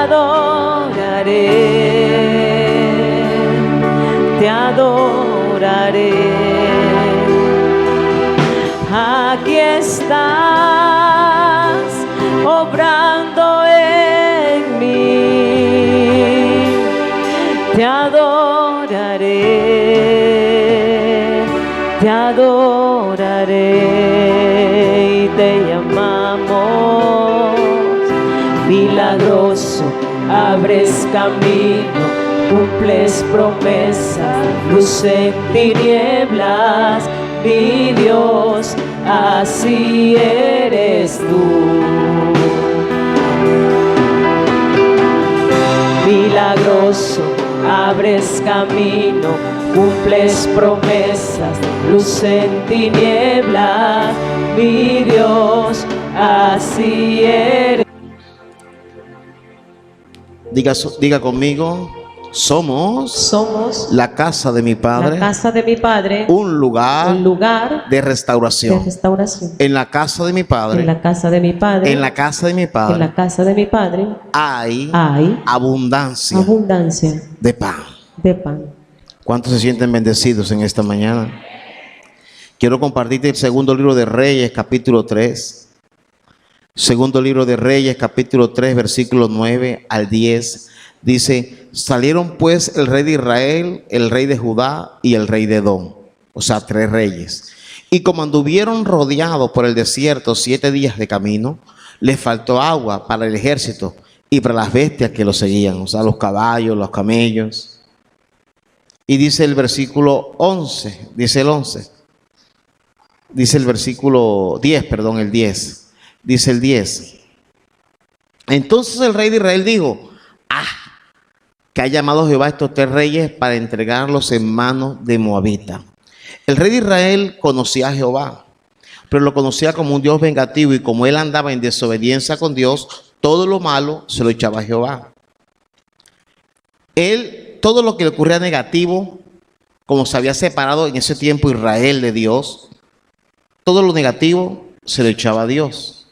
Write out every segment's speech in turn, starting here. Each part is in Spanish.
adoraré, te adoraré. Aquí estás obrando en mí, te adoraré, te adoraré y te llamamos milagroso. Abres camino, cumples promesas, luz en tinieblas, mi Dios, así eres tú. Milagroso, abres camino, cumples promesas, luz en tinieblas, mi Dios, así eres. Diga conmigo: somos la casa de mi Padre, la casa de mi Padre, un lugar de restauración. En la casa de mi Padre, en la casa de mi Padre, en la casa de mi Padre, en la casa de mi Padre hay abundancia de pan. ¿Cuántos se sienten bendecidos en esta mañana? Quiero compartirte el segundo libro de Reyes, capítulo 3. Segundo libro de Reyes, capítulo 3, versículos 9 al 10. Dice: salieron pues el rey de Israel, el rey de Judá y el rey de Edom. O sea, 3 reyes. Y como anduvieron rodeados por el desierto 7 días de camino, les faltó agua para el ejército y para las bestias que los seguían. O sea, los caballos, los camellos. Y dice el versículo 11, dice el 11. Dice el versículo 10, perdón, el 10. Dice el 10. Entonces el rey de Israel dijo: que ha llamado Jehová a estos 3 reyes para entregarlos en manos de Moabita. El rey de Israel conocía a Jehová, pero lo conocía como un Dios vengativo, y como él andaba en desobediencia con Dios, todo lo malo se lo echaba a Jehová. Él, todo lo que le ocurría negativo, como se había separado en ese tiempo Israel de Dios, todo lo negativo se lo echaba a Dios.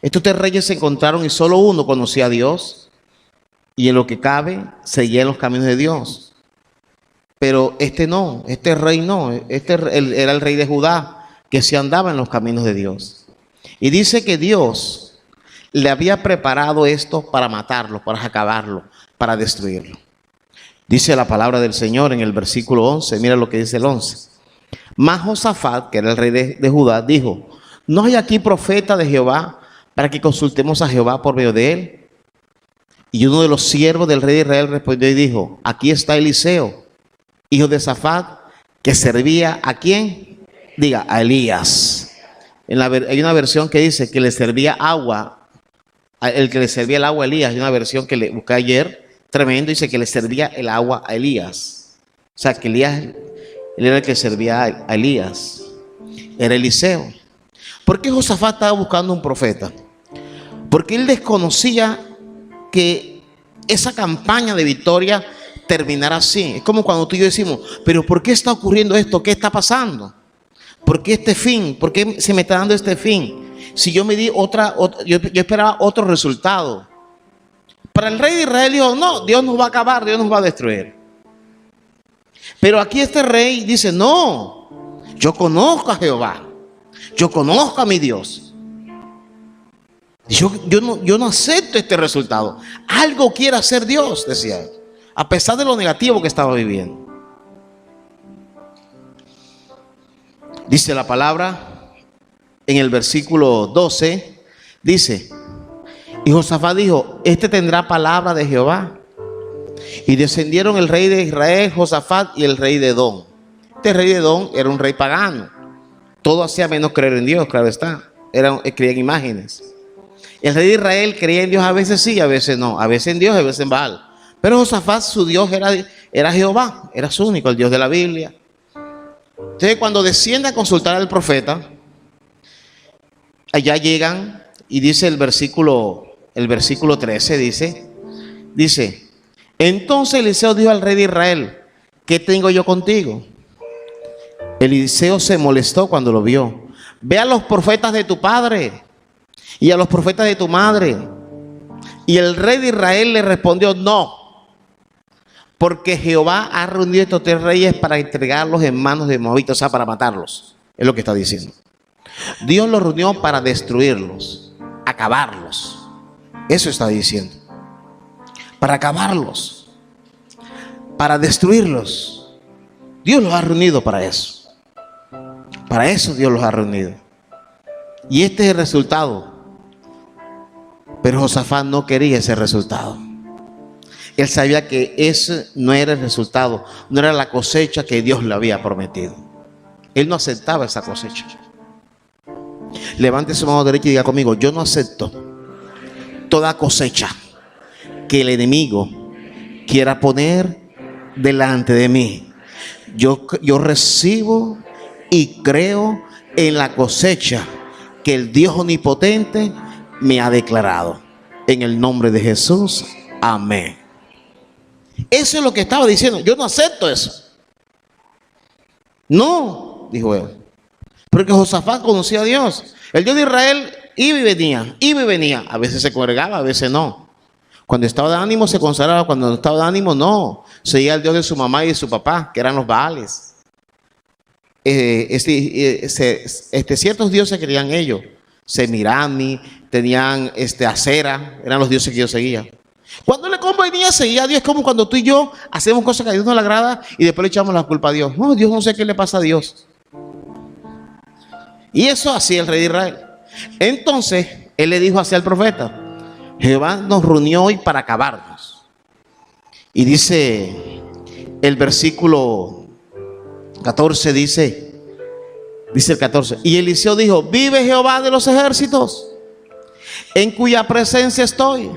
Estos 3 reyes se encontraron y solo uno conocía a Dios, y en lo que cabe seguía en los caminos de Dios. Pero este no, este rey no, era el rey de Judá, que sí andaba en los caminos de Dios. Y dice que Dios le había preparado esto para matarlo, para acabarlo, para destruirlo. Dice la palabra del Señor en el versículo 11, mira lo que dice el 11. Mas Josafat, que era el rey de Judá, dijo: ¿no hay aquí profeta de Jehová para que consultemos a Jehová por medio de él? Y uno de los siervos del rey de Israel respondió y dijo: aquí está Eliseo, hijo de Safat, que servía ¿a quién? Diga, a Elías. Hay una versión que dice que le servía agua, el que le servía el agua a Elías. Hay una versión que le busqué ayer, tremendo, dice que le servía el agua a Elías. O sea, que Elías, él era el que servía a Elías. Era Eliseo. ¿Por qué Josafat estaba buscando un profeta? Porque él desconocía que esa campaña de victoria terminara así. Es como cuando tú y yo decimos: pero ¿por qué está ocurriendo esto? ¿Qué está pasando? ¿Por qué este fin? ¿Por qué se me está dando este fin? Si yo me di yo esperaba otro resultado. Para el rey de Israel dijo: no, Dios nos va a acabar, Dios nos va a destruir. Pero aquí este rey dice: no, yo conozco a Jehová, yo conozco a mi Dios. Yo no acepto este resultado. Algo quiere hacer Dios, decía él, a pesar de lo negativo que estaba viviendo. Dice la palabra en el versículo 12, dice: y Josafat dijo: este tendrá palabra de Jehová. Y descendieron el rey de Israel, Josafat, y el rey de Edom. Este rey de Edom era un rey pagano. Todo hacía menos creer en Dios, claro está. Creía en imágenes. El rey de Israel creía en Dios, a veces sí, a veces no. A veces en Dios, a veces en Baal. Pero Josafat, su Dios era Jehová. Era su único, el Dios de la Biblia. Entonces, cuando desciende a consultar al profeta, allá llegan y dice el versículo 13, dice: entonces Eliseo dijo al rey de Israel: ¿qué tengo yo contigo? Eliseo se molestó cuando lo vio. Ve a los profetas de tu padre y a los profetas de tu madre, Y el rey de Israel le respondió: no, porque Jehová ha reunido estos 3 reyes para entregarlos en manos de Moabita, o sea, para matarlos. Es lo que está diciendo. Dios los reunió para destruirlos, acabarlos. Eso está diciendo. Para acabarlos, para destruirlos. Dios los ha reunido para eso. Para eso Dios los ha reunido. Y este es el resultado. Pero Josafat no quería ese resultado. Él sabía que ese no era el resultado, no era la cosecha que Dios le había prometido. Él no aceptaba esa cosecha. Levante su mano derecha y diga conmigo: yo no acepto toda cosecha que el enemigo quiera poner delante de mí. Yo recibo y creo en la cosecha que el Dios omnipotente me ha declarado. En el nombre de Jesús, amén. Eso es lo que estaba diciendo. Yo no acepto eso. No, dijo él. Porque Josafat conocía a Dios. El Dios de Israel iba y venía, iba y venía. A veces se congregaba, a veces no. Cuando estaba de ánimo se consagraba, cuando no estaba de ánimo no. Seguía el Dios de su mamá y de su papá, que eran los Baales. Ciertos dioses querían ellos. Semirami, tenían Acera, eran los dioses que yo seguía. Cuando le convenía seguía a Dios. Es como cuando tú y yo hacemos cosas que a Dios no le agrada y después le echamos la culpa a Dios. No, Dios no sé qué le pasa a Dios. Y eso hacía el rey de Israel. Entonces él le dijo así al profeta: Jehová nos reunió hoy para acabarnos. Y dice el versículo 14, dice el 14: y Eliseo dijo: vive Jehová de los ejércitos, en cuya presencia estoy,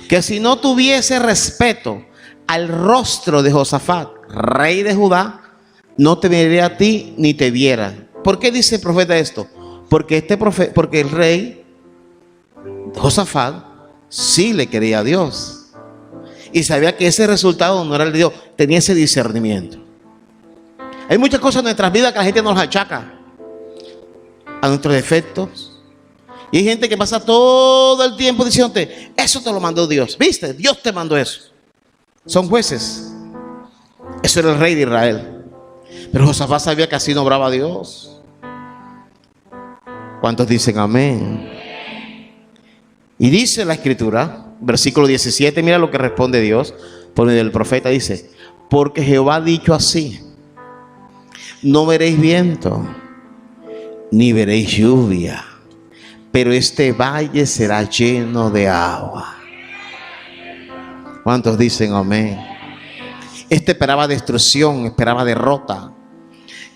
que si no tuviese respeto al rostro de Josafat, rey de Judá, no te vería a ti ni te viera. ¿Por qué dice el profeta esto? Porque porque el rey Josafat sí le quería a Dios y sabía que ese resultado no era el de Dios. Tenía ese discernimiento. Hay muchas cosas en nuestras vidas que la gente nos achaca a nuestros defectos. Y hay gente que pasa todo el tiempo diciéndote: eso te lo mandó Dios. ¿Viste? Dios te mandó eso. Son jueces. Eso era el rey de Israel. Pero Josafat sabía que así no obraba Dios. ¿Cuántos dicen amén? Y dice la escritura, versículo 17, mira lo que responde Dios por medio del profeta. Dice: porque Jehová ha dicho así: no veréis viento, ni veréis lluvia, pero este valle será lleno de agua. ¿Cuántos dicen amén? Esperaba destrucción, esperaba derrota.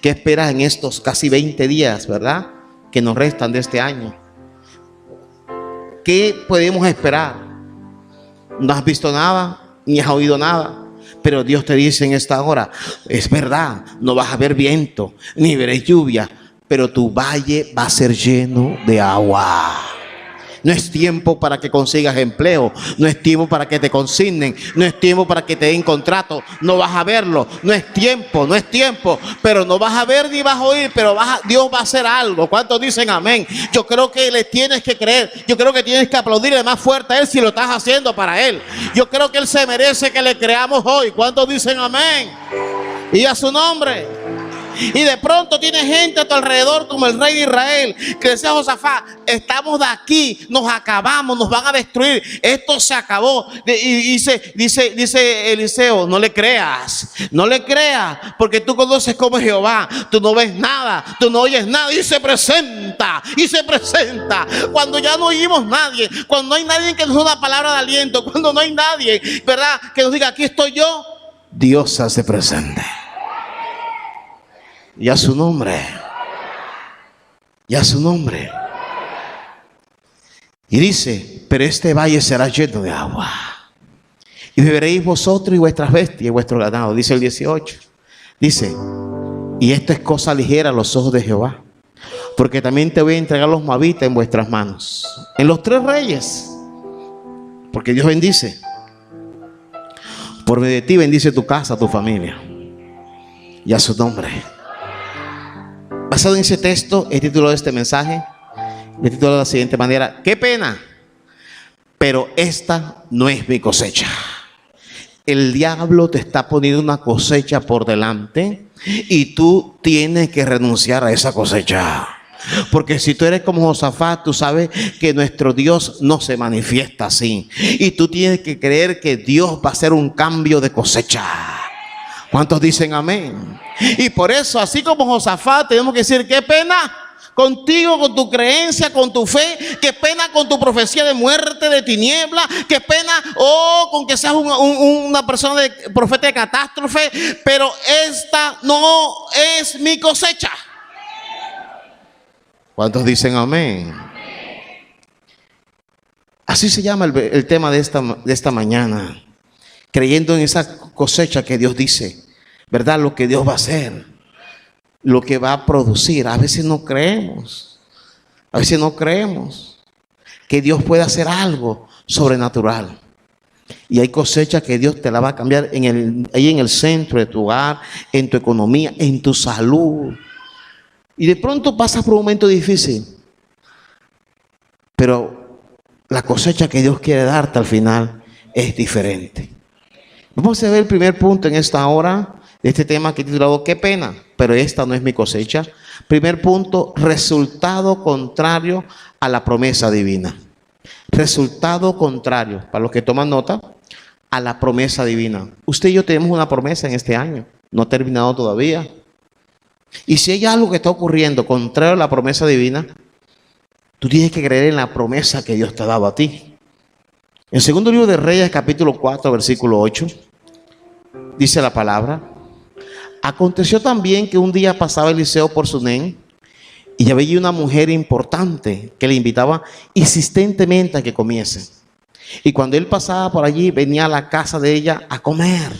¿Qué esperas en estos casi 20 días, verdad, que nos restan de este año? ¿Qué podemos esperar? No has visto nada, ni has oído nada. Pero Dios te dice en esta hora: es verdad, no vas a ver viento, ni veréis lluvia, pero tu valle va a ser lleno de agua. No es tiempo para que consigas empleo, no es tiempo para que te consignen, no es tiempo para que te den contrato, no vas a verlo, no es tiempo, pero no vas a ver ni vas a oír, pero Dios va a hacer algo. ¿Cuántos dicen amén? Yo creo que le tienes que creer, yo creo que tienes que aplaudirle más fuerte a Él si lo estás haciendo para Él. Yo creo que Él se merece que le creamos hoy. ¿Cuántos dicen amén? Y a su nombre. Y de pronto tienes gente a tu alrededor como el rey de Israel que decía a Josafat: estamos de aquí, nos acabamos, nos van a destruir, esto se acabó. Y dice Eliseo: no le creas, porque tú conoces cómo es Jehová, tú no ves nada, tú no oyes nada. Y se presenta cuando ya no oímos nadie, cuando no hay nadie que nos dé una palabra de aliento, cuando no hay nadie, ¿verdad?, que nos diga: aquí estoy yo. Dios se hace presente. Y a su nombre. Y dice: pero este valle será lleno de agua, y beberéis vosotros y vuestras bestias y vuestro ganado. Dice el 18. Dice: y esto es cosa ligera a los ojos de Jehová, porque también te voy a entregar los moabitas en vuestras manos, en los 3 reyes. Porque Dios bendice. Por medio de ti bendice tu casa, tu familia. Y a su nombre. Basado en ese texto, he titulado este mensaje. Le he titulado de la siguiente manera: qué pena pero esta no es mi cosecha. El diablo te está poniendo una cosecha por delante y tú tienes que renunciar a esa cosecha. Porque si tú eres como Josafat, tú sabes que nuestro Dios no se manifiesta así. Y tú tienes que creer que Dios va a hacer un cambio de cosecha. ¿Cuántos dicen amén? Y por eso, así como Josafat, tenemos que decir, qué pena contigo, con tu creencia, con tu fe, qué pena con tu profecía de muerte, de tiniebla, qué pena, con que seas una persona de profeta de catástrofe, pero esta no es mi cosecha. ¿Cuántos dicen amén? Así se llama el tema de esta mañana. Creyendo en esa cosecha que Dios dice, ¿verdad? Lo que Dios va a hacer, lo que va a producir. A veces no creemos. A veces no creemos que Dios puede hacer algo sobrenatural. Y hay cosechas que Dios te la va a cambiar ahí en el centro de tu hogar, en tu economía, en tu salud. Y de pronto pasas por un momento difícil, pero la cosecha que Dios quiere darte al final es diferente. Vamos a ver el primer punto en esta hora de este tema que he titulado qué pena, pero esta no es mi cosecha. Primer punto, resultado contrario a la promesa divina. Resultado contrario, para los que toman nota, a la promesa divina. Usted y yo tenemos una promesa en este año, no ha terminado todavía. Y si hay algo que está ocurriendo contrario a la promesa divina, tú tienes que creer en la promesa que Dios te ha dado a ti. En segundo libro de Reyes, capítulo 4, versículo 8, dice la palabra: aconteció también que un día pasaba Eliseo por Sunem y había una mujer importante que le invitaba insistentemente a que comiese. Y cuando él pasaba por allí, venía a la casa de ella a comer.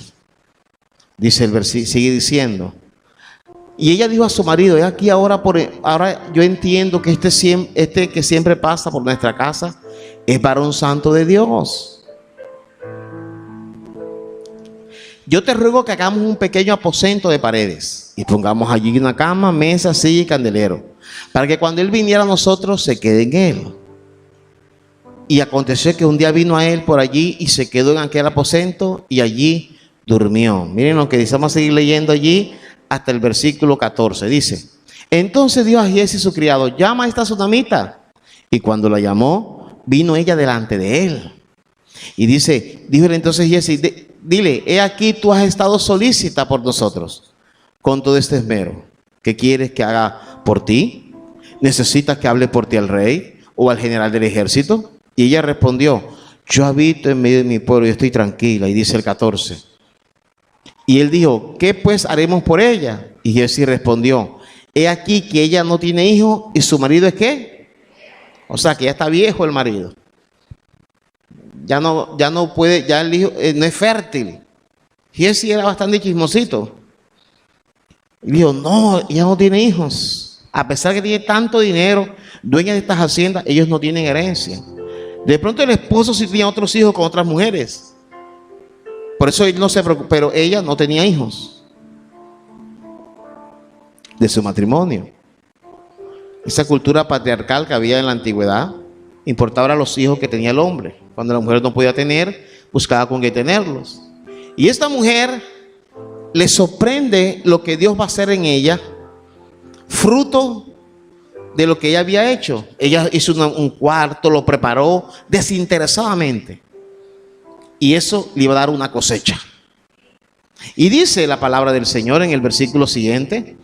Dice el versículo, sigue diciendo. Y ella dijo a su marido: aquí ahora yo entiendo que este que siempre pasa por nuestra casa es varón santo de Dios. Yo te ruego que hagamos un pequeño aposento de paredes y pongamos allí una cama, mesa, silla y candelero, para que cuando él viniera a nosotros se quede en él. Y aconteció que un día vino a él por allí y se quedó en aquel aposento y allí durmió. Miren lo que dice, vamos a seguir leyendo allí hasta el versículo 14. Dice: entonces dijo a Giezi su criado: llama a esta sunamita. Y cuando la llamó, vino ella delante de él. Y díjole entonces Giezi: dile, he aquí tú has estado solícita por nosotros con todo este esmero. ¿Qué quieres que haga por ti? ¿Necesitas que hable por ti al rey o al general del ejército? Y ella respondió: yo habito en medio de mi pueblo y estoy tranquila. Y dice el 14: y él dijo: ¿qué pues haremos por ella? Y Giezi respondió: he aquí que ella no tiene hijo y su marido es ¿qué? O sea, que ya está viejo el marido. Ya no puede, ya el hijo no es fértil. Giezi era bastante chismosito. Y dijo: no, ella no tiene hijos. A pesar que tiene tanto dinero, dueña de estas haciendas, ellos no tienen herencia. De pronto el esposo sí tenía otros hijos con otras mujeres. Por eso él no se preocupó, pero ella no tenía hijos de su matrimonio. Esa cultura patriarcal que había en la antigüedad importaba los hijos que tenía el hombre. Cuando la mujer no podía tener, buscaba con qué tenerlos. Y esta mujer le sorprende lo que Dios va a hacer en ella, fruto de lo que ella había hecho. Ella hizo un cuarto, lo preparó desinteresadamente. Y eso le iba a dar una cosecha. Y dice la palabra del Señor en el versículo siguiente,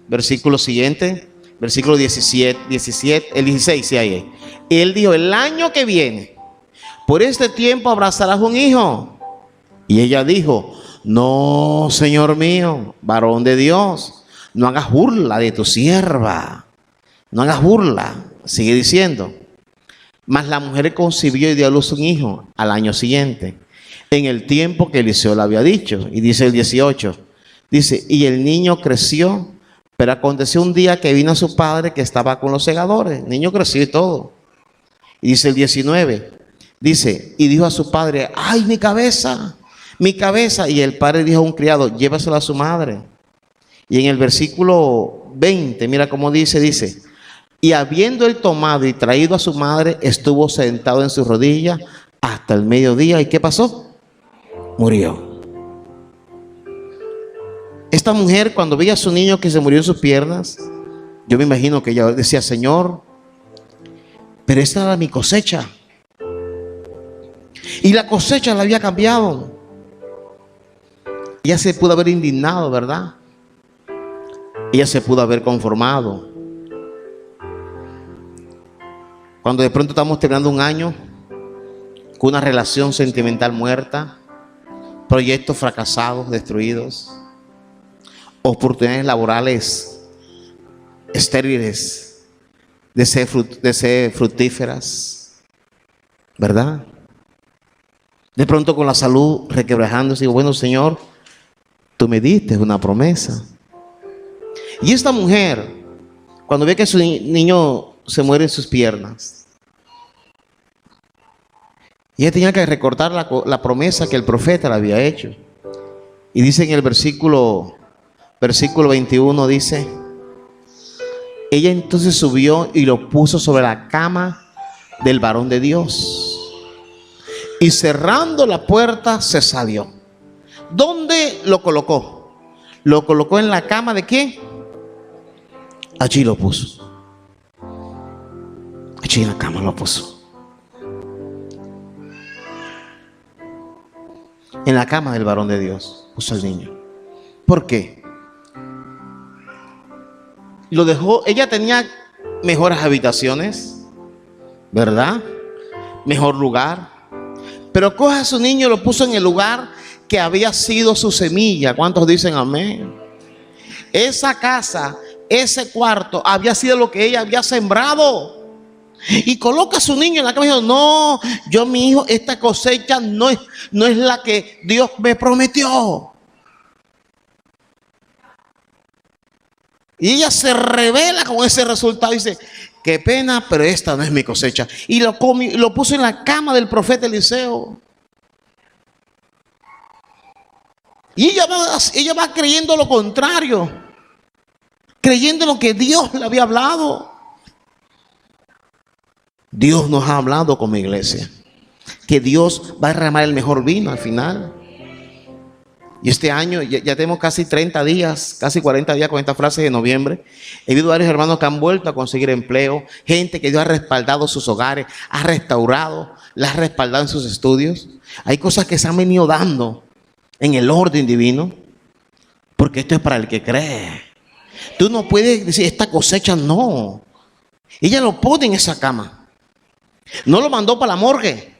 versículo 17, el 16, sí, ahí. Él dijo: el año que viene, por este tiempo abrazarás un hijo. Y ella dijo: no, Señor mío, varón de Dios, no hagas burla de tu sierva. No hagas burla. Sigue diciendo: mas la mujer concibió y dio a luz un hijo al año siguiente, en el tiempo que Eliseo le había dicho. Y dice el 18, dice: y el niño creció, pero aconteció un día que vino a su padre que estaba con los segadores. El niño creció y todo. Y dice el 19, dice: y dijo a su padre: ay, mi cabeza, mi cabeza. Y el padre dijo a un criado: llévaselo a su madre. Y en el versículo 20, mira cómo dice: y habiendo él tomado y traído a su madre, estuvo sentado en sus rodillas hasta el mediodía. ¿Y qué pasó? Murió. Esta mujer, cuando veía a su niño que se murió en sus piernas, yo me imagino que ella decía: Señor, pero esta era mi cosecha. Y la cosecha la había cambiado. Ella se pudo haber indignado, ¿verdad? Ella se pudo haber conformado. Cuando de pronto estamos terminando un año con una relación sentimental muerta, proyectos fracasados, destruidos, oportunidades laborales estériles de ser fructíferas, ¿verdad? De pronto con la salud requebrándose, digo: bueno, Señor, tú me diste una promesa. Y esta mujer, cuando ve que su niño se muere en sus piernas, ella tenía que recordar la promesa que el profeta le había hecho. Y dice en el versículo 21, dice: ella entonces subió y lo puso sobre la cama del varón de Dios, y cerrando la puerta se salió. ¿Dónde lo colocó? Lo colocó en la cama de ¿qué? Allí lo puso. Allí en la cama lo puso. En la cama del varón de Dios puso al niño. ¿Por qué? Lo dejó. Ella tenía mejores habitaciones, ¿verdad? Mejor lugar. Pero coge a su niño y lo puso en el lugar que había sido su semilla. ¿Cuántos dicen amén? Esa casa, ese cuarto había sido lo que ella había sembrado. Y coloca a su niño en la cama y dijo: no, yo, mi hijo, esta cosecha no es la que Dios me prometió. Y ella se revela con ese resultado y dice: qué pena, pero esta no es mi cosecha. Y lo puso en la cama del profeta Eliseo. Y ella va creyendo lo contrario, creyendo lo que Dios le había hablado. Dios nos ha hablado como iglesia que Dios va a derramar el mejor vino al final. Y este año ya tenemos casi 30 días, casi 40 días con esta frase de noviembre. He habido varios hermanos que han vuelto a conseguir empleo, gente que Dios ha respaldado sus hogares, ha restaurado, las ha respaldado en sus estudios. Hay cosas que se han venido dando en el orden divino, porque esto es para el que cree. Tú no puedes decir: esta cosecha no. Ella lo pone en esa cama. No lo mandó para la morgue.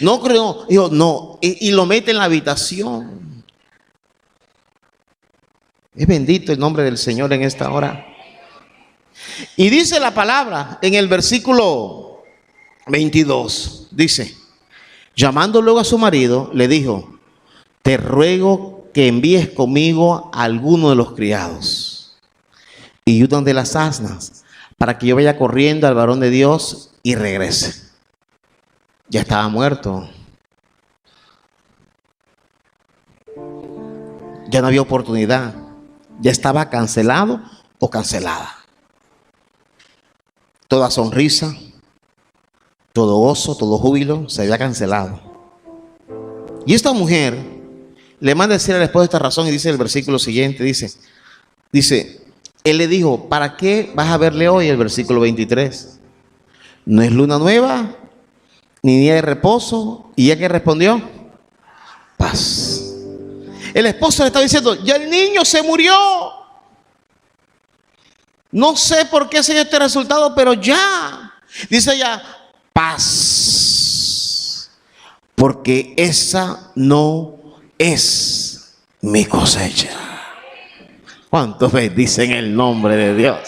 No creo, dijo, no, y lo mete en la habitación. Es bendito el nombre del Señor en esta hora. Y dice la palabra en el versículo 22, dice: llamando luego a su marido, le dijo: te ruego que envíes conmigo a alguno de los criados y ayudan de las asnas, para que yo vaya corriendo al varón de Dios y regrese. Ya estaba muerto. Ya no había oportunidad. Ya estaba cancelado o cancelada. Toda sonrisa, todo gozo, todo júbilo se había cancelado. Y esta mujer le manda a decir al esposo esta razón, y dice el versículo siguiente, dice, él le dijo: ¿para qué vas a verle hoy? El versículo 23. No es luna nueva, ni día de reposo. ¿Y ella qué respondió? Paz. El esposo le estaba diciendo: ya el niño se murió. No sé por qué se este resultado, pero ya. Dice ella: paz. Porque esa no es mi cosecha. ¿Cuántos bendicen el nombre de Dios?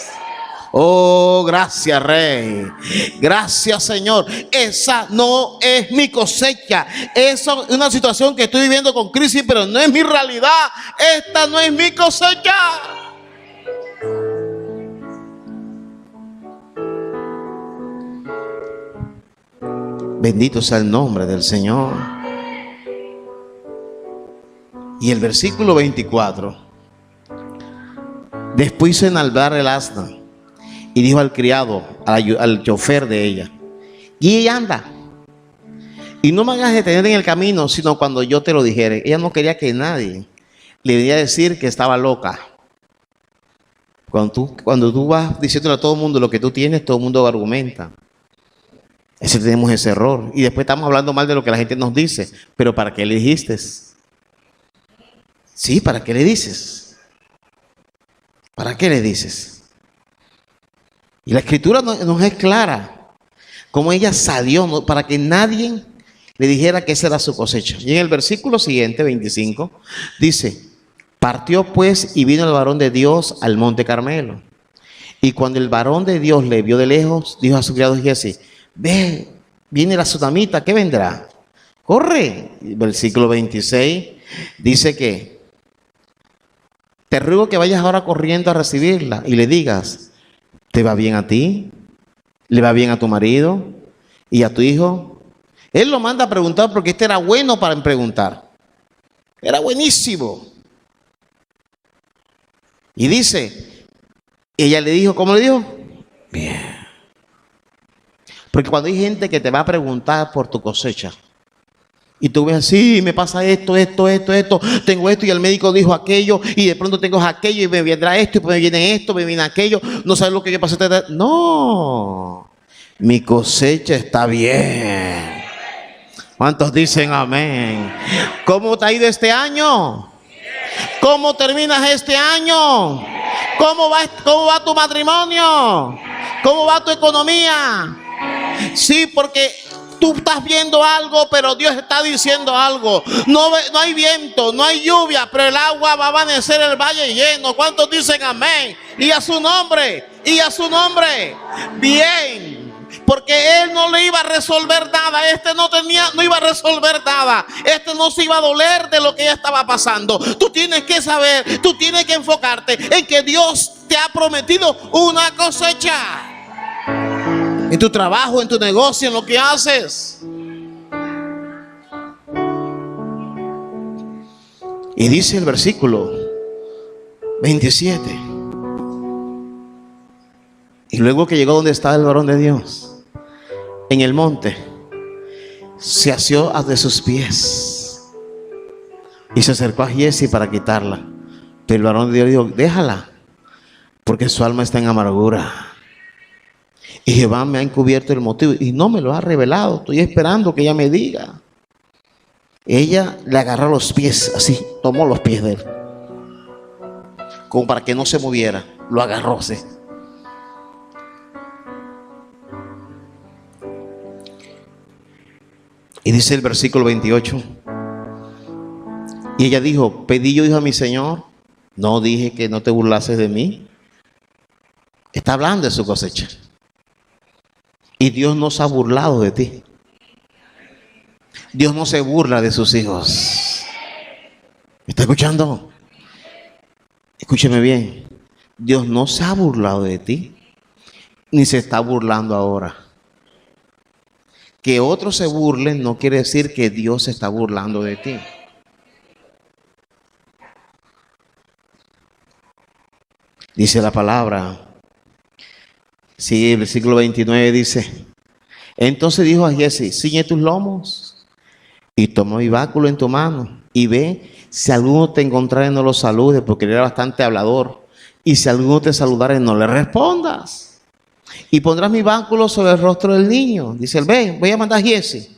Oh, gracias, Rey. Gracias, Señor. Esa no es mi cosecha. Esa es una situación que estoy viviendo con crisis, pero no es mi realidad. Esta no es mi cosecha. Bendito sea el nombre del Señor. Y el versículo 24. Después hizo enalbar el asna y dijo al criado, al chofer de ella: y ella anda. Y no me hagas detener en el camino, sino cuando yo te lo dijere. Ella no quería que nadie le viniera a decir que estaba loca. Cuando tú vas diciéndole a todo el mundo lo que tú tienes, todo el mundo argumenta. Tenemos ese error. Y después estamos hablando mal de lo que la gente nos dice. Pero ¿para qué le dijiste? Sí, ¿para qué le dices? ¿Para qué le dices? Y la escritura nos es clara. Cómo ella salió, ¿no? Para que nadie le dijera que esa era su cosecha. Y en el versículo siguiente, 25, dice: partió pues y vino el varón de Dios al monte Carmelo. Y cuando el varón de Dios le vio de lejos, dijo a su criado Giesi: ve, viene la tsunamita, ¿qué vendrá? Corre. Y versículo 26 dice que: te ruego que vayas ahora corriendo a recibirla y le digas: ¿te va bien a ti? ¿Le va bien a tu marido y a tu hijo? Él lo manda a preguntar porque este era bueno para preguntar. Era buenísimo. Y dice, ella le dijo, ¿cómo le dijo? Bien. Porque cuando hay gente que te va a preguntar por tu cosecha, y tú ves así, me pasa esto, tengo esto y el médico dijo aquello, y de pronto tengo aquello y me vendrá esto, y pues me viene esto, me viene aquello, no sabes lo que yo pasé. No, mi cosecha está bien. ¿Cuántos dicen amén? ¿Cómo te ha ido este año? ¿Cómo terminas este año? ¿Cómo va tu matrimonio? ¿Cómo va tu economía? Sí, porque tú estás viendo algo, pero Dios está diciendo algo. No hay viento, no hay lluvia, pero el agua va a amanecer el valle lleno. ¿Cuántos dicen amén? Y a su nombre, bien. Porque él no le iba a resolver nada. No iba a resolver nada. No se iba a doler de lo que ya estaba pasando. Tú tienes que saber, tú tienes que enfocarte en que Dios te ha prometido una cosecha. En tu trabajo, en tu negocio, en lo que haces. Y dice el versículo 27. Y luego que llegó donde estaba el varón de Dios, en el monte, se asió de sus pies y se acercó a Giesi para quitarla. Pero el varón de Dios dijo: déjala, porque su alma está en amargura. Y Jehová me ha encubierto el motivo y no me lo ha revelado. Estoy esperando que ella me diga. Ella le agarró los pies, así, tomó los pies de él, como para que no se moviera. Lo agarró así. Y dice el versículo 28. Y ella dijo: pedí yo, hijo, a mi señor. No dije que no te burlases de mí. Está hablando de su cosecha. Y Dios no se ha burlado de ti. Dios no se burla de sus hijos. ¿Me está escuchando? Escúcheme bien. Dios no se ha burlado de ti, ni se está burlando ahora. Que otros se burlen no quiere decir que Dios se está burlando de ti. Dice la palabra. Sí, el versículo 29 dice: entonces dijo a Giesi: ciñe tus lomos y toma mi báculo en tu mano y ve si alguno te encontrare no lo salude, porque él era bastante hablador, y si alguno te saludare no le respondas. Y pondrás mi báculo sobre el rostro del niño. Dice él: ve, voy a mandar a Giesi,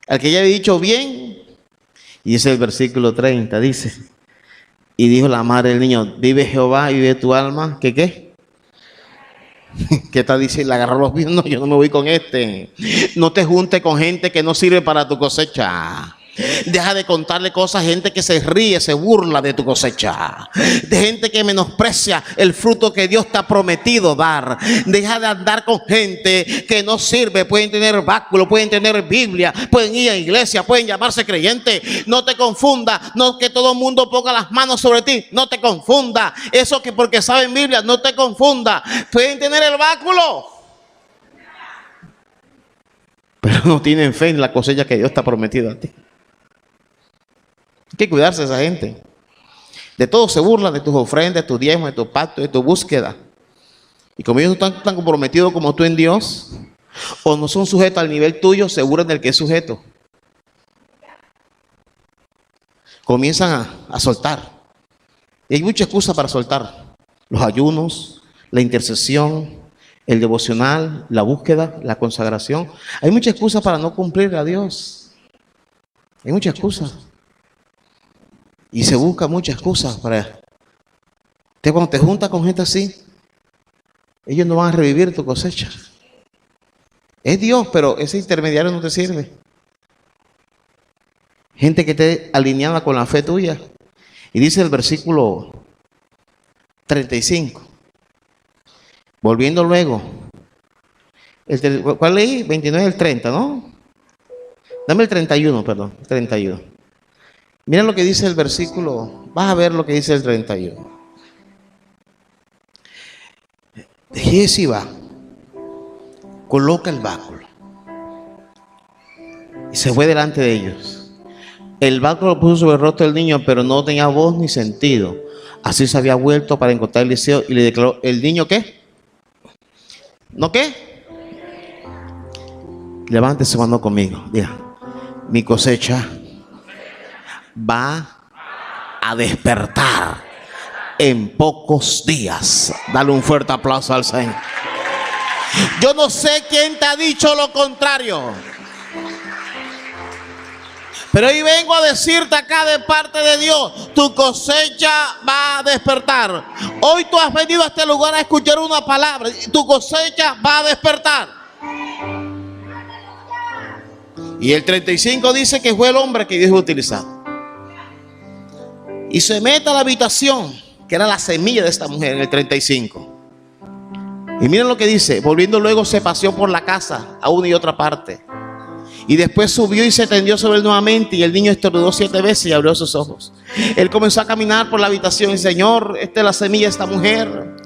al que ya había dicho bien. Y ese es el versículo 30, dice: y dijo la madre del niño: vive Jehová y vive tu alma. ¿Qué? ¿Qué está diciendo? Le agarró los pies. No, yo no me voy con este. No te juntes con gente que no sirve para tu cosecha. Deja de contarle cosas a gente que se ríe, se burla de tu cosecha, de gente que menosprecia el fruto que Dios te ha prometido dar. Deja de andar con gente que no sirve. Pueden tener báculo, pueden tener Biblia, pueden ir a iglesia, pueden llamarse creyente. No te confunda, no que todo el mundo ponga las manos sobre ti, no te confunda. Eso que porque saben Biblia, no te confunda. Pueden tener el báculo, pero no tienen fe en la cosecha que Dios te ha prometido a ti. Hay que cuidarse de esa gente. De todo se burlan, de tus ofrendas, de tus diezmos, de tu pacto, de tu búsqueda. Y como ellos no están tan comprometidos como tú en Dios, o no son sujetos al nivel tuyo, se burlan del que es sujeto. Comienzan a soltar. Y hay mucha excusa para soltar. Los ayunos, la intercesión, el devocional, la búsqueda, la consagración. Hay mucha excusa para no cumplir a Dios. Hay mucha excusa. Y se busca muchas excusas para... Cuando te juntas con gente así, ellos no van a revivir tu cosecha. Es Dios, pero ese intermediario no te sirve. Gente que esté alineada con la fe tuya. Y dice el versículo 35. Volviendo luego. ¿Cuál leí? 29 el 30, ¿no? Dame el 31, perdón. 31. Mira lo que dice el versículo. Vas a ver lo que dice el 31. Giesi va. Coloca el báculo. Y se fue delante de ellos. El báculo lo puso sobre el rostro del niño, pero no tenía voz ni sentido. Así se había vuelto para encontrar a Eliseo y le declaró: ¿el niño qué? ¿No qué? Levántese su mano conmigo. Diga: mi cosecha va a despertar en pocos días. Dale un fuerte aplauso al Señor. Yo no sé quién te ha dicho lo contrario, pero hoy vengo a decirte acá de parte de Dios: tu cosecha va a despertar. Hoy tú has venido a este lugar a escuchar una palabra. Tu cosecha va a despertar. Y el 35 dice que fue el hombre que Dios utilizado. Y se mete a la habitación, que era la semilla de esta mujer, en el 35. Y miren lo que dice: volviendo luego se paseó por la casa a una y otra parte. Y después subió y se tendió sobre él nuevamente, y el niño estornudó 7 veces y abrió sus ojos. Él comenzó a caminar por la habitación y: Señor, esta es la semilla de esta mujer.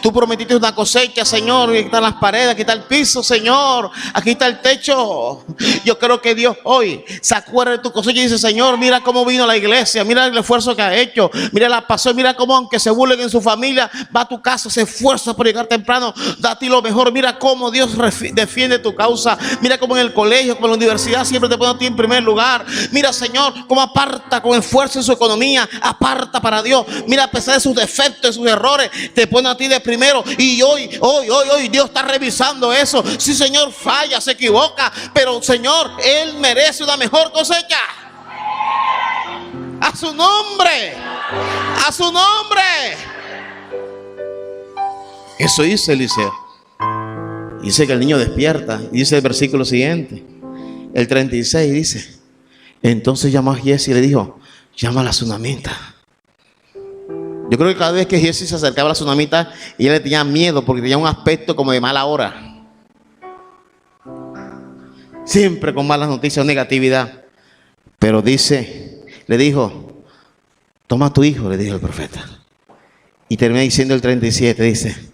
Tú prometiste una cosecha, Señor. Aquí están las paredes, aquí está el piso, Señor. Aquí está el techo. Yo creo que Dios hoy se acuerda de tu cosecha y dice: Señor, mira cómo vino la iglesia, mira el esfuerzo que ha hecho, mira la pasión, mira cómo, aunque se burlen en su familia, va a tu casa, se esfuerza por llegar temprano, da a ti lo mejor. Mira cómo Dios defiende tu causa. Mira cómo en el colegio, como en la universidad, siempre te pone a ti en primer lugar. Mira, Señor, cómo aparta con esfuerzo en su economía, aparta para Dios. Mira, a pesar de sus defectos, de sus errores, te pone a ti de primero. Y hoy Dios está revisando eso. Sí, Señor, falla, se equivoca, pero Señor, Él merece una mejor cosecha. A su nombre, a su nombre. Eso dice Eliseo. Dice que el niño despierta. Y dice el versículo siguiente, el 36, dice: entonces llamó a Giesi y le dijo: llama a la tsunamita. Yo creo que cada vez que Giesi se acercaba a la tsunamita, ella le tenía miedo, porque tenía un aspecto como de mala hora. Siempre con malas noticias o negatividad. Pero dice, le dijo: toma a tu hijo, le dijo el profeta. Y termina diciendo el 37, dice: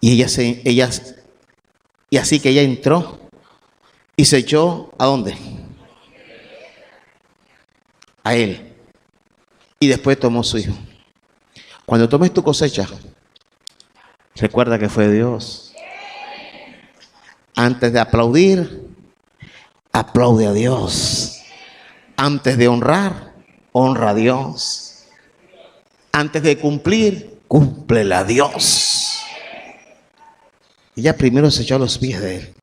y así que ella entró y se echó ¿a dónde? A él. Y después tomó su hijo. Cuando tomes tu cosecha, recuerda que fue Dios. Antes de aplaudir, aplaude a Dios. Antes de honrar, honra a Dios. Antes de cumplir, cúmplele a Dios. Ella primero se echó a los pies de él.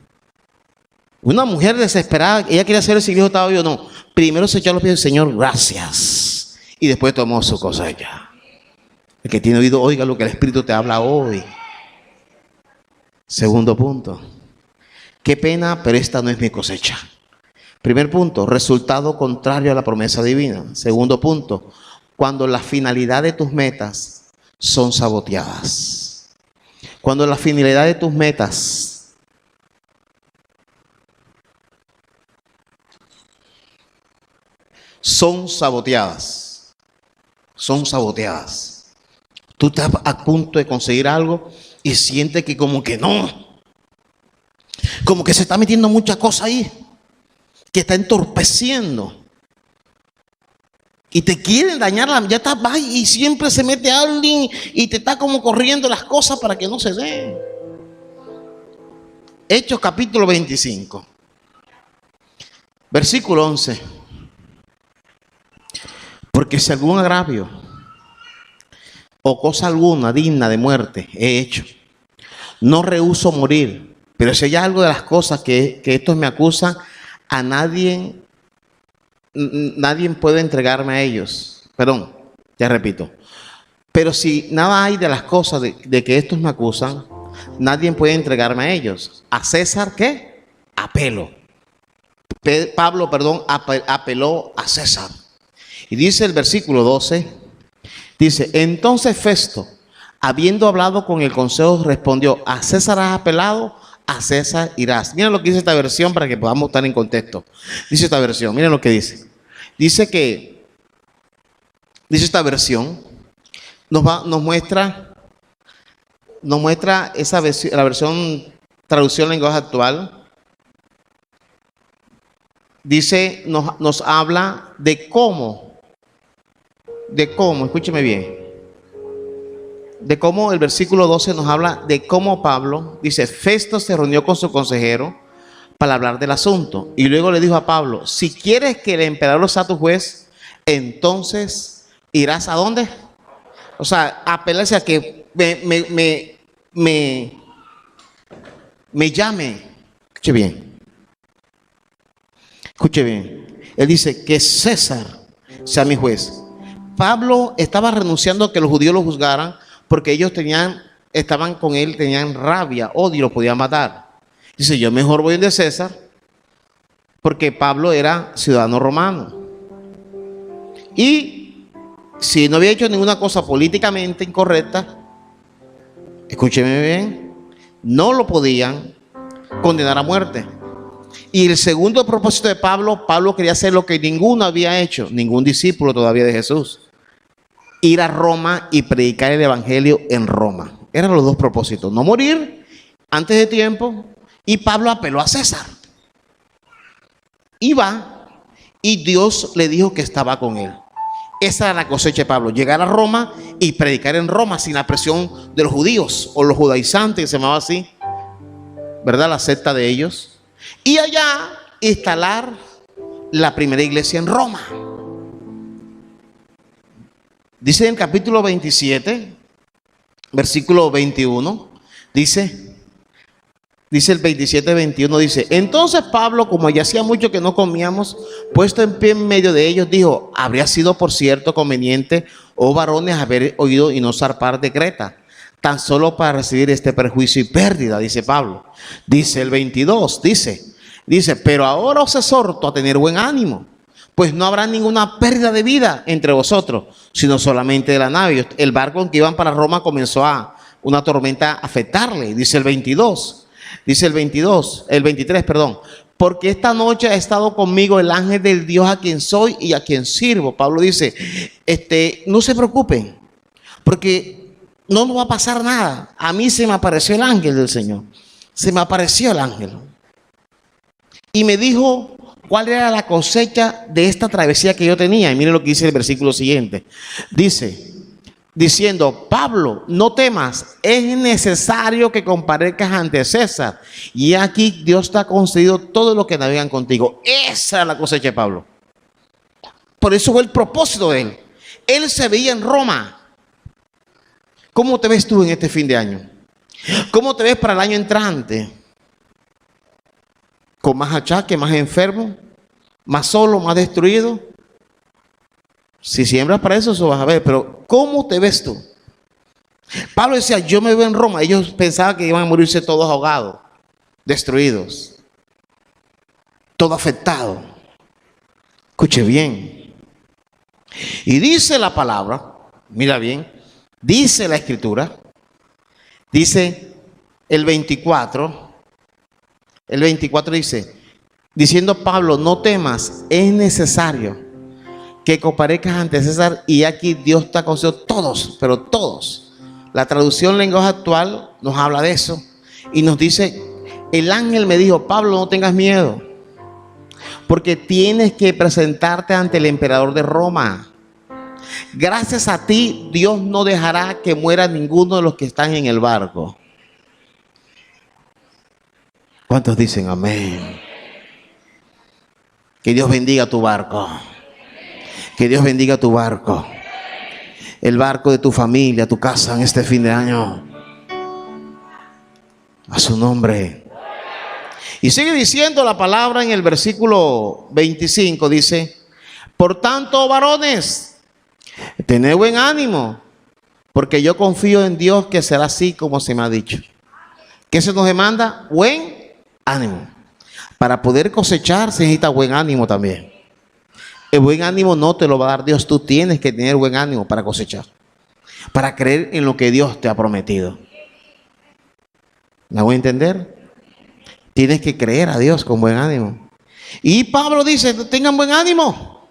Una mujer desesperada, ella quería saber si el hijo estaba vivo o no. Primero se echó a los pies del Señor: gracias. Y después tomó su cosecha. El que tiene oído, oiga lo que el Espíritu te habla hoy. Segundo punto: qué pena, pero esta no es mi cosecha. Primer punto: resultado contrario a la promesa divina. Segundo punto: cuando la finalidad de tus metas son saboteadas. Cuando la finalidad de tus metas son saboteadas. Son saboteadas. Tú estás a punto de conseguir algo y sientes que como que no. Como que se está metiendo mucha cosa ahí, que está entorpeciendo. Y te quieren dañar, ya estás, y siempre se mete alguien y te está como corriendo las cosas para que no se den. Hechos capítulo 25, versículo 11. Porque si algún agravio o cosa alguna digna de muerte he hecho, no rehúso morir. Pero si hay algo de las cosas que estos me acusan, a nadie puede entregarme a ellos. Perdón, ya repito. Pero si nada hay de las cosas de que estos me acusan, nadie puede entregarme a ellos. ¿A César qué? Apelo. Pablo, apeló a César. Y dice el versículo 12, dice, entonces Festo, habiendo hablado con el consejo, respondió, ¿a César has apelado? A César irás. Miren lo que dice esta versión para que podamos estar en contexto. Dice esta versión, miren lo que dice. Dice esta versión, nos muestra esa versión, la versión traducción lenguaje actual. Dice, nos habla de cómo, escúcheme bien, de cómo el versículo 12 nos habla de cómo Pablo, dice, Festo se reunió con su consejero para hablar del asunto. Y luego le dijo a Pablo, si quieres que el emperador sea tu juez, entonces irás ¿a dónde? O sea, apelarse a que me llame. Escuche bien. Escuche bien. Él dice que César sea mi juez. Pablo estaba renunciando a que los judíos lo juzgaran porque ellos estaban con él, tenían rabia, odio, lo podían matar. Dice, yo mejor voy de César porque Pablo era ciudadano romano. Y si no había hecho ninguna cosa políticamente incorrecta, escúcheme bien, no lo podían condenar a muerte. Y el segundo propósito de Pablo quería hacer lo que ninguno había hecho, ningún discípulo todavía de Jesús. Ir a Roma y predicar el evangelio en Roma. Eran los dos propósitos, no morir antes de tiempo. Y Pablo apeló a César. Iba y Dios le dijo que estaba con él. Esa era la cosecha de Pablo, llegar a Roma y predicar en Roma sin la presión de los judíos o los judaizantes, que se llamaba así, ¿verdad? La secta de ellos. Y allá instalar la primera iglesia en Roma. Dice en el capítulo 27, versículo 21, dice el 27-21, dice, entonces Pablo, como ya hacía mucho que no comíamos, puesto en pie en medio de ellos, dijo, habría sido por cierto conveniente, oh varones, haber oído y no zarpar de Creta, tan solo para recibir este perjuicio y pérdida, dice Pablo. Dice el 22, dice, pero ahora os exhorto a tener buen ánimo, pues no habrá ninguna pérdida de vida entre vosotros, sino solamente de la nave. El barco en que iban para Roma comenzó una tormenta a afectarle, dice el 23, porque esta noche ha estado conmigo el ángel del Dios a quien soy y a quien sirvo. Pablo dice, no se preocupen, porque no nos va a pasar nada. A mí se me apareció el ángel del Señor, se me apareció el ángel y me dijo cuál era la cosecha de esta travesía que yo tenía. Y miren lo que dice el versículo siguiente. Diciendo, Pablo, no temas, es necesario que comparezcas ante César. Y aquí Dios te ha concedido todo lo que navegan contigo. Esa es la cosecha de Pablo. Por eso fue el propósito de él. Él se veía en Roma. ¿Cómo te ves tú en este fin de año? ¿Cómo te ves para el año entrante? ¿Con más achaque, más enfermo, más solo, más destruido? Si siembras para eso vas a ver, pero ¿cómo te ves tú? Pablo decía, yo me veo en Roma. Ellos pensaban que iban a morirse todos ahogados, destruidos, todo afectado. Escuche bien. Y dice la palabra, mira bien, dice la escritura, dice el 24 dice, diciendo Pablo, no temas, es necesario que comparezcas ante César, y aquí Dios te ha concedido todos, pero todos. La traducción lenguaje actual nos habla de eso y nos dice, el ángel me dijo, Pablo, no tengas miedo, porque tienes que presentarte ante el emperador de Roma. Gracias a ti, Dios no dejará que muera ninguno de los que están en el barco. ¿Cuántos dicen amén? Que Dios bendiga tu barco. Que Dios bendiga tu barco. El barco de tu familia, tu casa en este fin de año. A su nombre. Y sigue diciendo la palabra en el versículo 25. Dice: por tanto, varones, tened buen ánimo, porque yo confío en Dios que será así como se me ha dicho. ¿Qué se nos demanda? Buen ánimo. Para poder cosechar se necesita buen ánimo también. El buen ánimo no te lo va a dar Dios. Tú tienes que tener buen ánimo para cosechar, para creer en lo que Dios te ha prometido. ¿La voy a entender? Tienes que creer a Dios con buen ánimo. Y Pablo dice: tengan buen ánimo,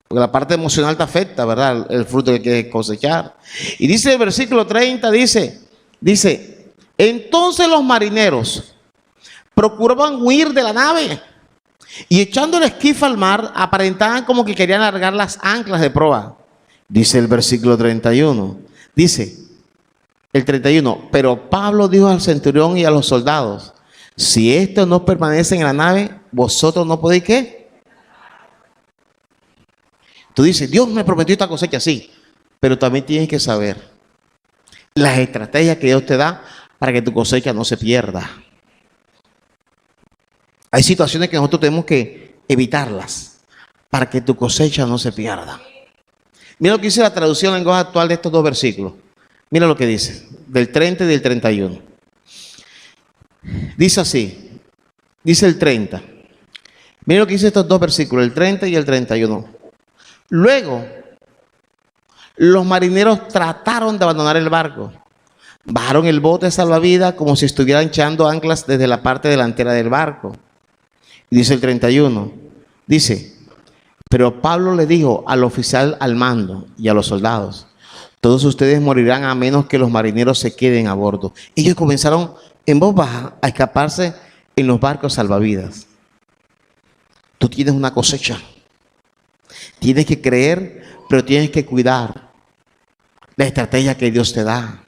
porque la parte emocional te afecta, ¿verdad? El fruto que quieres cosechar. Y dice el versículo 30, dice, entonces los marineros procuraban huir de la nave y echando el esquife al mar, aparentaban como que querían largar las anclas de proa. Dice el versículo 31. Dice el 31. Pero Pablo dijo al centurión y a los soldados: si estos no permanecen en la nave, vosotros no podéis, ¿qué? Tú dices: Dios me prometió esta cosecha, sí, pero también tienes que saber las estrategias que Dios te da para que tu cosecha no se pierda. Hay situaciones que nosotros tenemos que evitarlas para que tu cosecha no se pierda. Mira lo que dice la traducción en lenguaje actual de estos dos versículos. Mira lo que dice, del 30 y del 31. Dice así, dice el 30. Mira lo que dice estos dos versículos, el 30 y el 31. Luego, los marineros trataron de abandonar el barco. Bajaron el bote salvavidas como si estuvieran echando anclas desde la parte delantera del barco. Y dice el 31, dice: pero Pablo le dijo al oficial al mando y a los soldados: todos ustedes morirán a menos que los marineros se queden a bordo. Ellos comenzaron en voz baja a escaparse en los barcos salvavidas. Tú tienes una cosecha. Tienes que creer, pero tienes que cuidar la estrategia que Dios te da.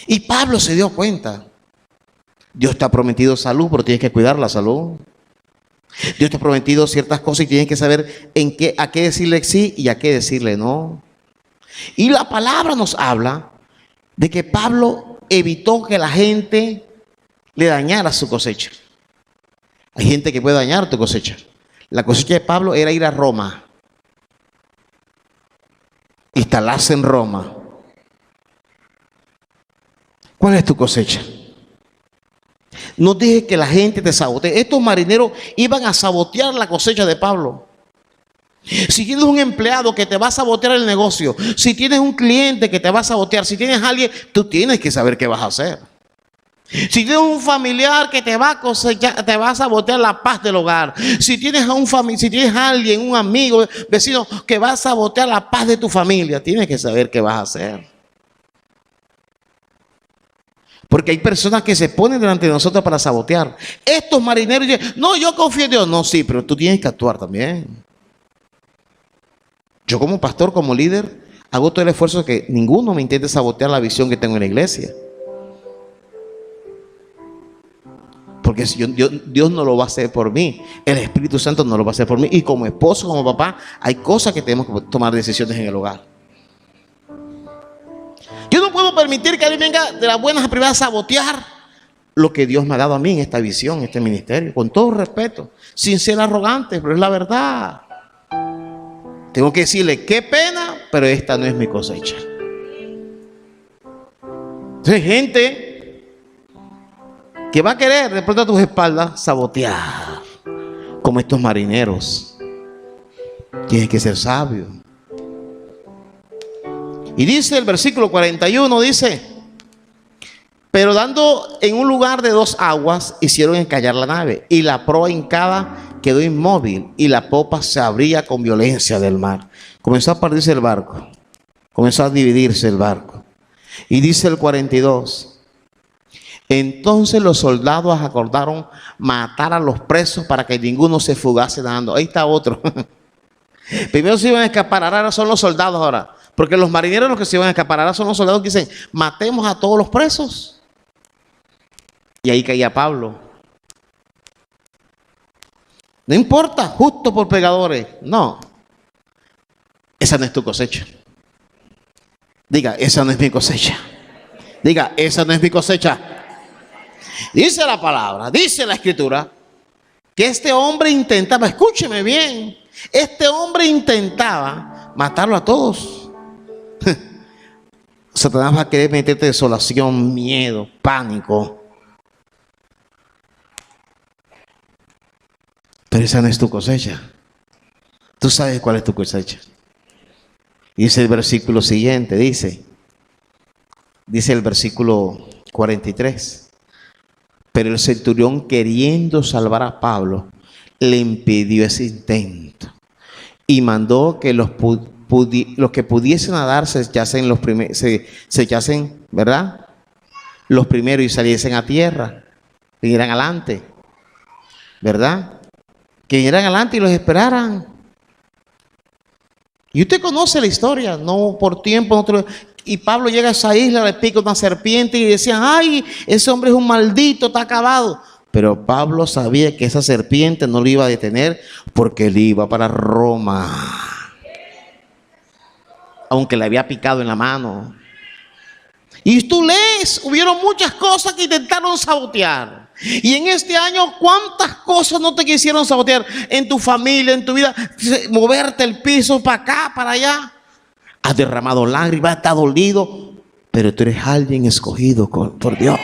Y Pablo se dio cuenta. Dios te ha prometido salud, pero tienes que cuidar la salud. Dios te ha prometido ciertas cosas y tienes que saber a qué decirle sí y a qué decirle no. Y la palabra nos habla de que Pablo evitó que la gente le dañara su cosecha. Hay gente que puede dañar tu cosecha. La cosecha de Pablo era ir a Roma, instalarse en Roma. ¿Cuál es tu cosecha? No dejes que la gente te sabotee. Estos marineros iban a sabotear la cosecha de Pablo. Si tienes un empleado que te va a sabotear el negocio, si tienes un cliente que te va a sabotear, si tienes a alguien, tú tienes que saber qué vas a hacer. Si tienes un familiar que te va a cosechar, te va a sabotear la paz del hogar. Si tienes si tienes a alguien, un amigo, vecino que va a sabotear la paz de tu familia, tienes que saber qué vas a hacer. Porque hay personas que se ponen delante de nosotros para sabotear. Estos marineros dicen: no, yo confío en Dios. No, sí, pero tú tienes que actuar también. Yo como pastor, como líder, hago todo el esfuerzo de que ninguno me intente sabotear la visión que tengo en la iglesia. Porque si Dios no lo va a hacer por mí. El Espíritu Santo no lo va a hacer por mí. Y como esposo, como papá, hay cosas que tenemos que tomar decisiones en el hogar. Yo no puedo permitir que alguien venga de las buenas a privadas a sabotear lo que Dios me ha dado a mí en esta visión, en este ministerio. Con todo respeto, sin ser arrogante, pero es la verdad. Tengo que decirle: qué pena, pero esta no es mi cosecha. Entonces hay gente que va a querer de pronto a tus espaldas sabotear, como estos marineros. Tienes que ser sabio. Y dice el versículo 41, dice: pero dando en un lugar de 2 aguas, hicieron encallar la nave, y la proa hincada quedó inmóvil, y la popa se abría con violencia del mar. Comenzó a partirse el barco, comenzó a dividirse el barco. Y dice el 42, entonces los soldados acordaron matar a los presos para que ninguno se fugase nadando. Ahí está otro. Primero se iban a escapar, ahora son los soldados ahora. Porque los marineros los que se iban a escapar, ahora son los soldados que dicen: matemos a todos los presos. Y ahí caía Pablo. No importa, justo por pecadores. No. Esa no es tu cosecha. Diga, esa no es mi cosecha. Diga, esa no es mi cosecha. Dice la palabra, dice la escritura, que este hombre intentaba, escúcheme bien, este hombre intentaba matarlo a todos. Satanás va a querer meterte desolación, miedo, pánico. Pero esa no es tu cosecha. Tú sabes cuál es tu cosecha. Dice el versículo siguiente, dice el versículo 43. Pero el centurión, queriendo salvar a Pablo, le impidió ese intento y mandó que los que pudiesen nadar se echasen ¿verdad? Los primeros y saliesen a tierra, vinieran adelante, ¿verdad? Que vinieran adelante y los esperaran. Y usted conoce la historia, no por tiempo. Y Pablo llega a esa isla, le pica una serpiente y decían, ay, ese hombre es un maldito, está acabado. Pero Pablo sabía que esa serpiente no lo iba a detener porque él iba para Roma. Aunque le había picado en la mano. Y tú lees, hubieron muchas cosas que intentaron sabotear. Y en este año, ¿cuántas cosas no te quisieron sabotear? En tu familia, en tu vida, moverte el piso para acá, para allá. Has derramado lágrimas, estás dolido, pero tú eres alguien escogido por Dios.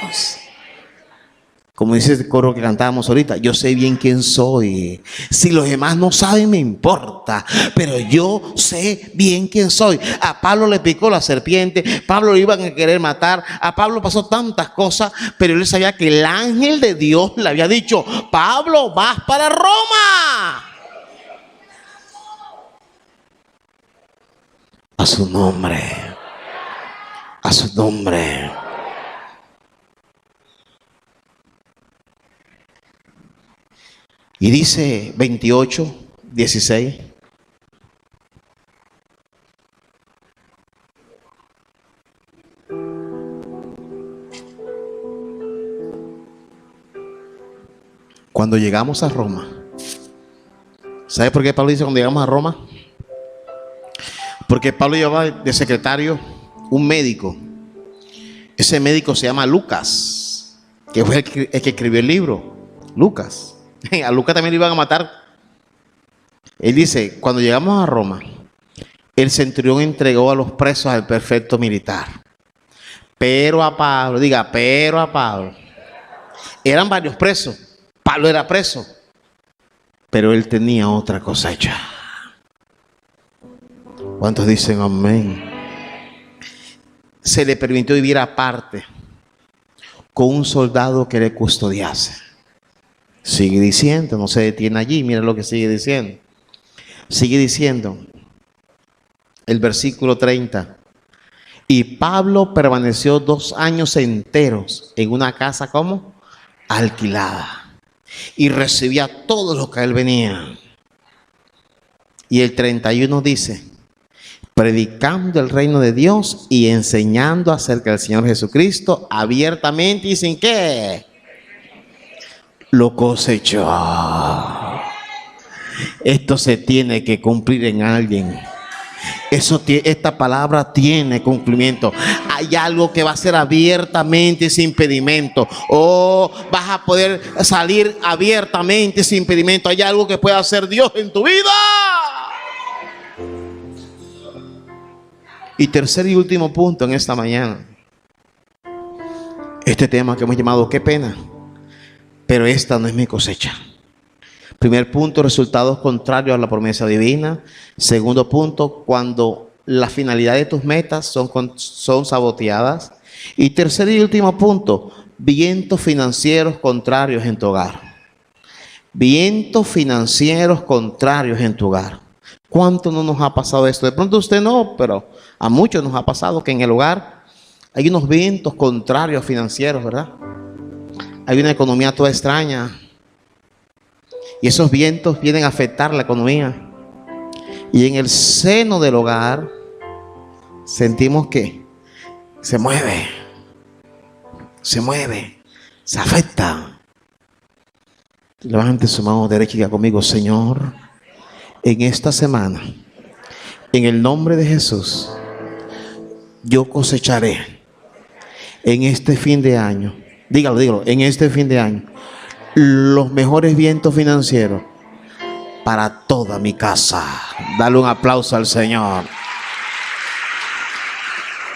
Como dice el coro que cantábamos ahorita, yo sé bien quién soy. Si los demás no saben, me importa, pero yo sé bien quién soy. A Pablo le picó la serpiente, Pablo lo iban a querer matar, a Pablo pasó tantas cosas, pero él sabía que el ángel de Dios le había dicho, Pablo, vas para Roma. A su nombre, a su nombre. Y dice 28, 16. Cuando llegamos a Roma, ¿sabe por qué Pablo dice cuando llegamos a Roma? Porque Pablo llevaba de secretario un médico. Ese médico se llama Lucas, que fue el que escribió el libro. Lucas. A Lucas también le iban a matar. Él dice, cuando llegamos a Roma, el centurión entregó a los presos al prefecto militar. Pero a Pablo, diga, pero a Pablo. Eran varios presos. Pablo era preso. Pero él tenía otra cosecha. ¿Cuántos dicen amén? Se le permitió vivir aparte con un soldado que le custodiase. Sigue diciendo, no se detiene allí, mira lo que sigue diciendo. Sigue diciendo el versículo 30. Y Pablo permaneció 2 años enteros en una casa, ¿cómo? Alquilada. Y recibía a todos los que a él venían. Y el 31 dice, predicando el reino de Dios y enseñando acerca del Señor Jesucristo abiertamente y sin qué. Lo cosechó. Esto se tiene que cumplir en alguien. Esta palabra tiene cumplimiento. Hay algo que va a ser abiertamente sin impedimento. Vas a poder salir abiertamente sin impedimento. Hay algo que puede hacer Dios en tu vida. Y tercer y último punto en esta mañana. Este tema que hemos llamado qué pena. Pero esta no es mi cosecha. Primer punto, resultados contrarios a la promesa divina. Segundo punto, cuando la finalidad de tus metas son saboteadas. Y tercer y último punto, vientos financieros contrarios en tu hogar. Vientos financieros contrarios en tu hogar. ¿Cuánto no nos ha pasado esto? De pronto usted no, pero a muchos nos ha pasado que en el hogar hay unos vientos contrarios financieros, ¿verdad? Hay una economía toda extraña. Y esos vientos vienen a afectar la economía. Y en el seno del hogar sentimos que se mueve, se afecta. Levante su mano derecha y diga conmigo: Señor, en esta semana, en el nombre de Jesús, yo cosecharé en este fin de año, dígalo, en este fin de año, los mejores vientos financieros para toda mi casa. Dale un aplauso al Señor.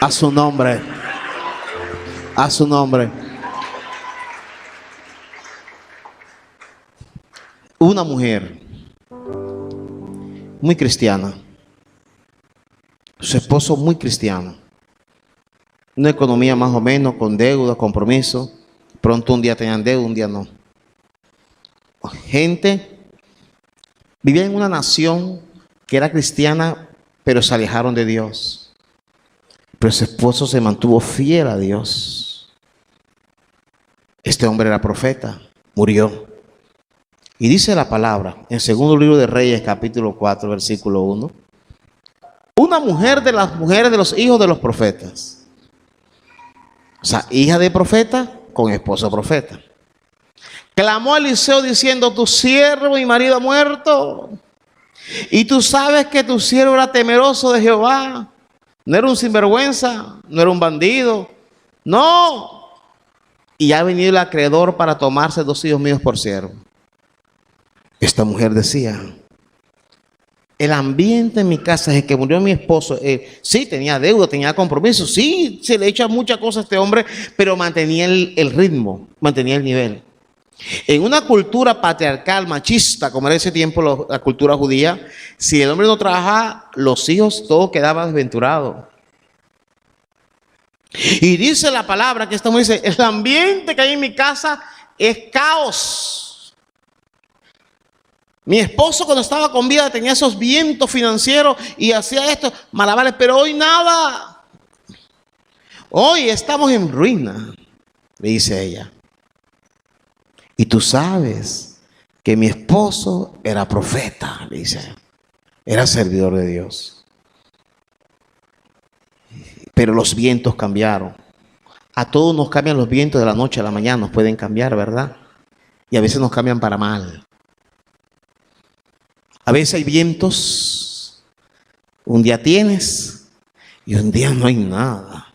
A su nombre. A su nombre. Una mujer muy cristiana, su esposo muy cristiano, una economía más o menos, con deuda, compromiso. Pronto un día tenían deuda, un día no. Gente vivía en una nación que era cristiana, pero se alejaron de Dios. Pero su esposo se mantuvo fiel a Dios. Este hombre era profeta, murió. Y dice la palabra, en segundo libro de Reyes, capítulo 4, versículo 1. Una mujer de las mujeres de los hijos de los profetas. O sea, hija de profeta con esposo profeta. Clamó a Eliseo diciendo: tu siervo y marido ha muerto. Y tú sabes que tu siervo era temeroso de Jehová. No era un sinvergüenza, no era un bandido. No. Y ha venido el acreedor para tomarse 2 hijos míos por siervo. Esta mujer decía: el ambiente en mi casa es que murió mi esposo. Sí, tenía deuda, tenía compromiso. Sí, se le echa muchas cosas a este hombre, pero mantenía el ritmo, mantenía el nivel. En una cultura patriarcal, machista, como era ese tiempo la cultura judía, si el hombre no trabajaba, los hijos todos quedaban desventurados. Y dice la palabra que esta mujer dice: el ambiente que hay en mi casa es caos. Mi esposo cuando estaba con vida tenía esos vientos financieros y hacía esto, malabares, pero hoy nada. Hoy estamos en ruina, le dice ella. Y tú sabes que mi esposo era profeta, le dice. Era servidor de Dios. Pero los vientos cambiaron. A todos nos cambian los vientos de la noche a la mañana, nos pueden cambiar, ¿verdad? Y a veces nos cambian para mal. A veces hay vientos, un día tienes y un día no hay nada.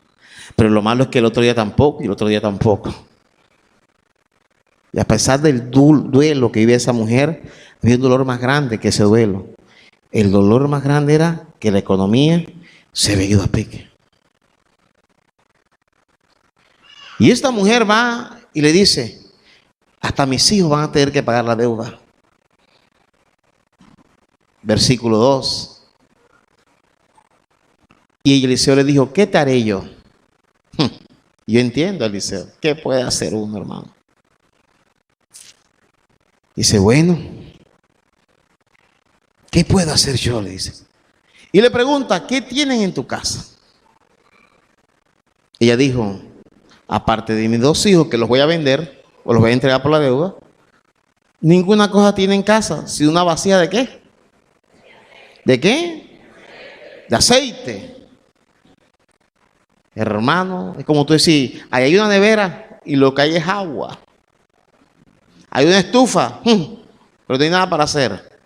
Pero lo malo es que el otro día tampoco y el otro día tampoco. Y a pesar del duelo que vive esa mujer, había un dolor más grande que ese duelo. El dolor más grande era que la economía se había ido a pique. Y esta mujer va y le dice: hasta mis hijos van a tener que pagar la deuda. Versículo 2. Y Eliseo le dijo: ¿qué te haré yo? Yo entiendo a Eliseo. ¿Qué puede hacer uno, hermano? Dice: bueno, ¿qué puedo hacer yo? Le dice. Y le pregunta: ¿qué tienen en tu casa? Ella dijo: aparte de mis 2 hijos que los voy a vender o los voy a entregar por la deuda, ninguna cosa tiene en casa, sino una vasija de ¿qué? ¿De qué? De aceite. Hermano, es como tú decís: ahí hay una nevera y lo que hay es agua. Hay una estufa, pero no hay nada para hacer.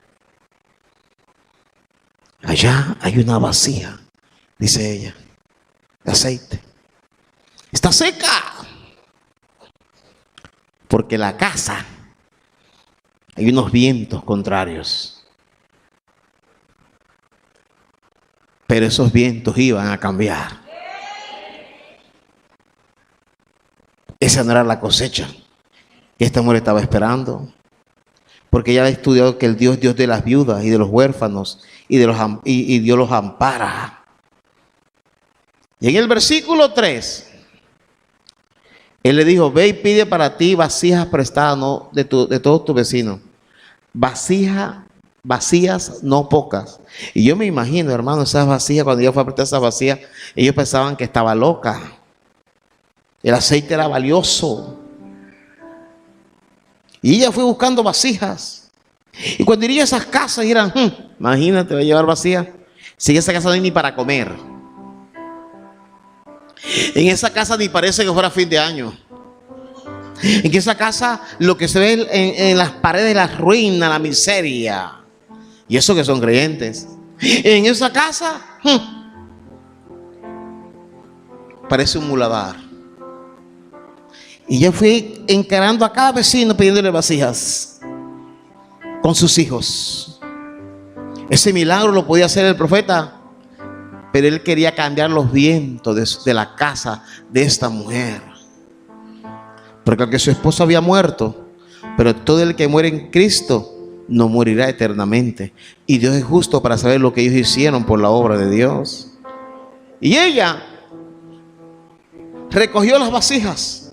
Allá hay una vasija, dice ella, de aceite. Está seca. Porque la casa hay unos vientos contrarios. Pero esos vientos iban a cambiar. Esa no era la cosecha que esta mujer estaba esperando. Porque ella había estudiado que el Dios de las viudas y de los huérfanos y Dios los ampara. Y en el versículo 3, él le dijo: ve y pide para ti vasijas prestadas, no de todos tus vecinos. Vacías, no pocas. Y yo me imagino, hermano, esas vasijas, cuando ella fue a prestar esas vasijas, ellos pensaban que estaba loca. El aceite era valioso. Y ella fue buscando vasijas. Y cuando iría a esas casas, eran, imagínate, va a llevar vasijas. Si en esa casa no hay ni para comer. En esa casa ni parece que fuera fin de año. En que esa casa lo que se ve en las paredes, la ruina, la miseria. Y eso que son creyentes. En esa casa parece un muladar. Y yo fui encarando a cada vecino pidiéndole vasijas con sus hijos. Ese milagro lo podía hacer el profeta, pero él quería cambiar los vientos de la casa de esta mujer. Porque aunque su esposo había muerto, pero todo el que muere en Cristo no morirá eternamente. Y Dios es justo para saber lo que ellos hicieron por la obra de Dios. Y ella recogió las vasijas.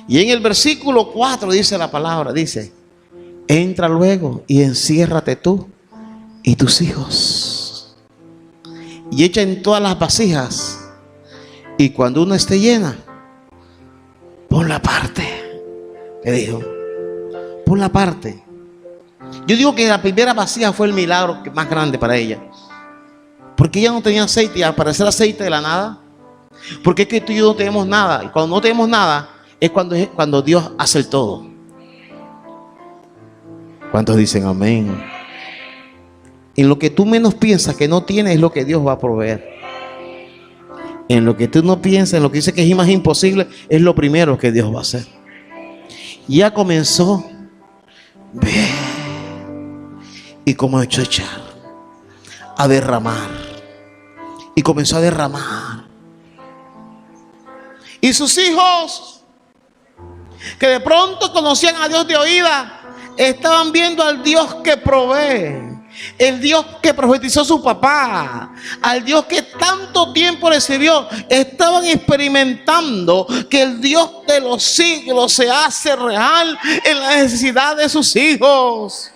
Y en el versículo 4 dice la palabra, dice: entra luego y enciérrate tú y tus hijos. Y echa en todas las vasijas. Y cuando una esté llena, ponla aparte. Le dijo, ponla aparte. Yo digo que la primera vasija fue el milagro más grande para ella. Porque ella no tenía aceite, y al parecer aceite de la nada. Porque es que tú y yo no tenemos nada. Y cuando no tenemos nada, es cuando Dios hace el todo. ¿Cuántos dicen amén? En lo que tú menos piensas que no tienes es lo que Dios va a proveer. En lo que tú no piensas, en lo que dice que es más imposible, es lo primero que Dios va a hacer. Y ya comenzó y comenzó a echar, a derramar. Y comenzó a derramar. Y sus hijos, que de pronto conocían a Dios de oída, estaban viendo al Dios que provee, el Dios que profetizó su papá, al Dios que tanto tiempo le sirvió. Estaban experimentando que el Dios de los siglos se hace real en la necesidad de sus hijos.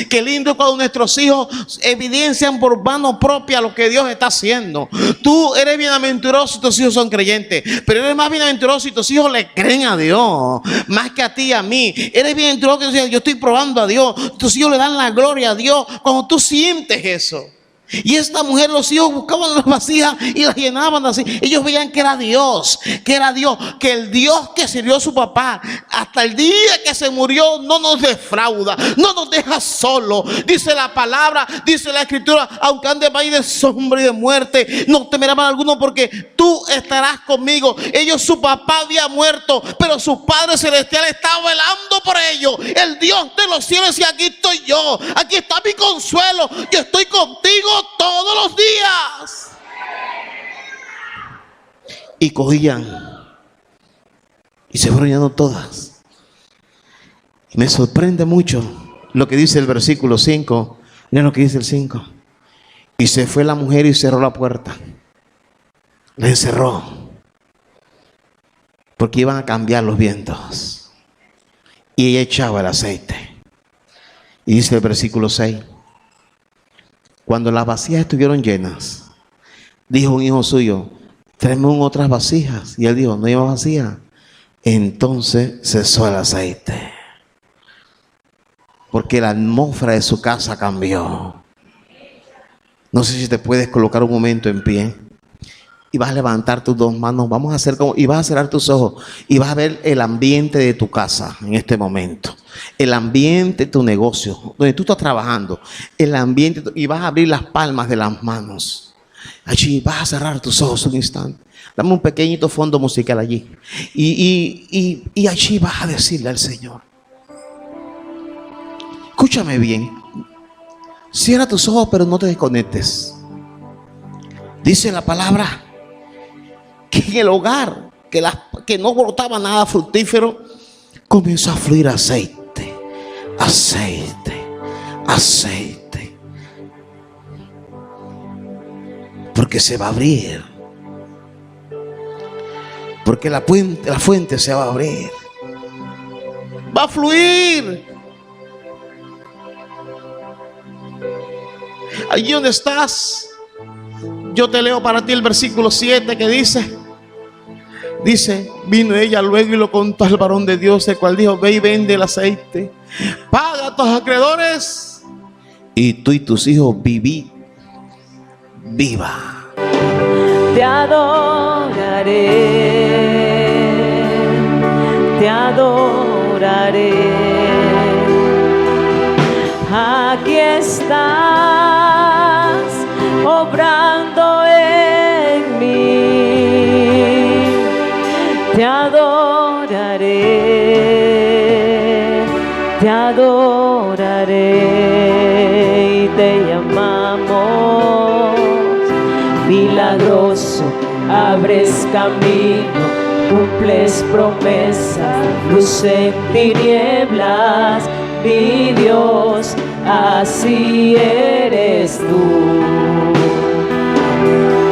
Qué lindo cuando nuestros hijos evidencian por mano propia lo que Dios está haciendo. Tú eres bienaventuroso si tus hijos son creyentes, pero eres más bienaventuroso si tus hijos le creen a Dios más que a ti y a mí. Eres bienaventuroso que yo estoy probando a Dios. Tus hijos le dan la gloria a Dios cuando tú sientes eso. Y esta mujer, los hijos buscaban las vasijas y las llenaban así. Ellos veían que era Dios, que el Dios que sirvió a su papá hasta el día que se murió no nos defrauda, no nos deja solo. Dice la palabra, dice la escritura: aunque ande valle de sombra y de muerte, no temerá mal alguno, porque tú estarás conmigo. Ellos, su papá había muerto, pero su Padre Celestial estaba velando por ellos. El Dios de los cielos, y aquí estoy yo, aquí está mi consuelo, yo estoy contigo todos los días. Y cogían y se fueron llenando todas. Y me sorprende mucho lo que dice el versículo 5. Miren lo que dice el 5. Y se fue la mujer y cerró la puerta. La encerró, porque iban a cambiar los vientos. Y ella echaba el aceite. Y dice el versículo 6: cuando las vasijas estuvieron llenas, dijo un hijo suyo: tráeme otras vasijas. Y él dijo: no hay más vasijas. Entonces cesó el aceite, porque la atmósfera de su casa cambió. No sé si te puedes colocar un momento en pie y vas a levantar tus dos manos. Vamos a hacer como, y vas a cerrar tus ojos y vas a ver el ambiente de tu casa en este momento, el ambiente de tu negocio, donde tú estás trabajando, el ambiente, y vas a abrir las palmas de las manos. Allí vas a cerrar tus ojos un instante. Dame un pequeñito fondo musical allí. Y allí vas a decirle al Señor. Escúchame bien. Cierra tus ojos, pero no te desconectes. Dice la palabra que en el hogar, que no brotaba nada fructífero, comenzó a fluir aceite, aceite, aceite. Porque se va a abrir. Porque la fuente se va a abrir. Va a fluir. Allí donde estás, yo te leo para ti el versículo 7 que dice: vino ella luego y lo contó al varón de Dios, el cual dijo: ve y vende el aceite, paga a tus acreedores, y tú y tus hijos vivid. Viva. Te adoraré. te adoraré. Aquí estás, obrando en mí, te adoraré, te adoraré y te llamamos milagroso, abres camino, cumples promesas, luz en tinieblas, mi Dios, así eres tú.